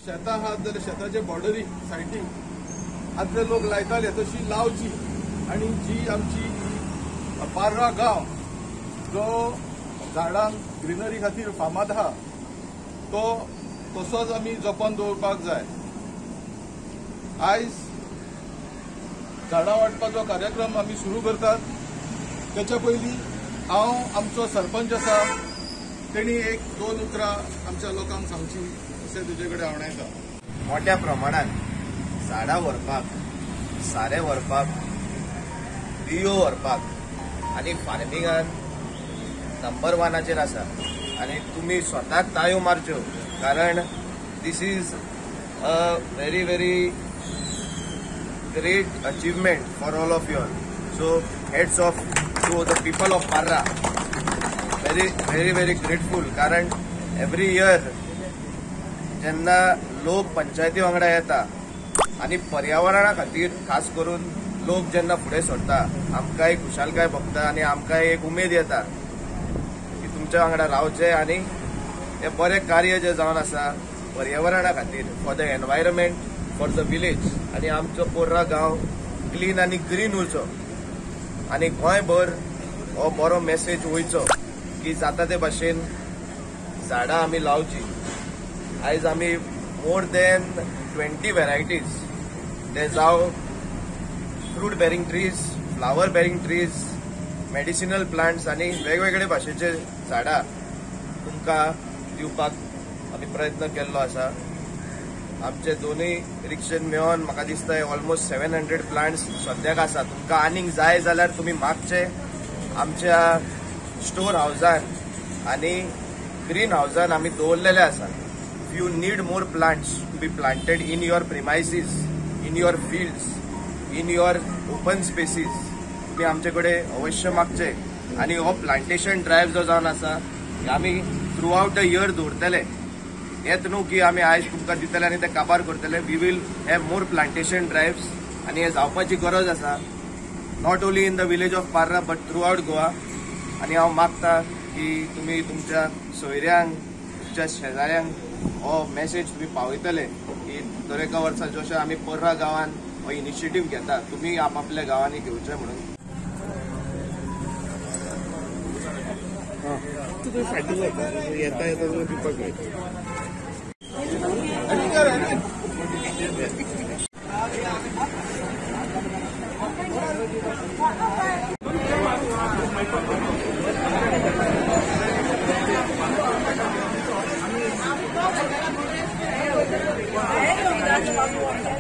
शेतां आहात जाल्यार शेताचे बॉर्डरी सायडीक आदले लोक लायताले तशी लावची आणि जी आमची पार्रा गांव जो झाडांक ग्रीनरी खातीर फामाद आहा तो तसोच आमी जपोवन दवरपाक जाय। आयज झाडां वाडपाचो कार्यक्रम आमी सुरू करतात त्याच्या पयलीं हांव आमचो सरपंच आसा तेणी एक दोन उतरां आमच्या लोकांक सांगची अशें तुजे कडेन आवडायता। मोठ्या प्रमाणात झाडां व्हरपाक, सारें व्हरपाक, बियो व्हरपाक आनी फार्मिंगान नंबर 1 आसा आनी तुमी स्वताक ताळयो मारच्यो कारण this is a very very great achievement for all of you all. So heads off to the people of Parra. Very grateful कारण every year जेन्ना लोक पंचायती वांगडा येता आनी पर्यावरणा खातीर खास करून लोक जेन्ना फुडें सरता आमकां एक खुशालकाय भोगता आनी आमकां एक उमेद येता की तुमच्या वांगडा रावचें आनी हे बरें कार्य जे जावन आसा पर्यावरणा खातीर for the environment for the village आनी आमचो पोर्रा गांव क्लीन आनी ग्रीन उरचो आनी गोंयभर हो बरो मेसेज वयचो की जाता ते भाशेन झाडां आमी लावची। आयज आमी मोर देन 20 व्हेरायटीज ते जावं fruit bearing trees, flower bearing trees, medicinal plants आनी वेगवेगळे भाशेचे झाडां तुमकां दिवपाक आमी प्रयत्न केल्लो आसा। आमचे दोनूय रिक्षेन मेळोन म्हाका दिसता ऑलमोस्ट 700 प्लांट्स सद्याक आसा। तुमकां आनीक जाय जाल्यार तुमी मागचे आमच्या स्टोर हावजान आनी ग्रीन हावजान आमी दवरलेले आसा। If you need more plants to be planted in your premises, in your fields, in your open spaces तुमी आमचे कडेन अवश्य मागचे आनी हो प्लांटेशन ड्रायव्ह जो जावन आसा आमी थ्रू आउट द इयर दवरतले। हेच न्हू की आमी आयज तुमकां दितले आनी ते काबार करतले। We will have more plantation drives आनी हे जावपाची गरज आसा not only in the village of Parra but throughout Goa. आनी हांव मागता की तुमी तुमच्या सोयऱ्यांक, तुमच्या शेजाऱ्यांक हो मेसेज तुमी पावयतले की दरेका वर्सा जशें आमी पोर्रा गांवान हो इनिशिएटीव घेता तुमी आपआपल्या गांवांनी घेवचें म्हणून। येता दिवपाक Gracias.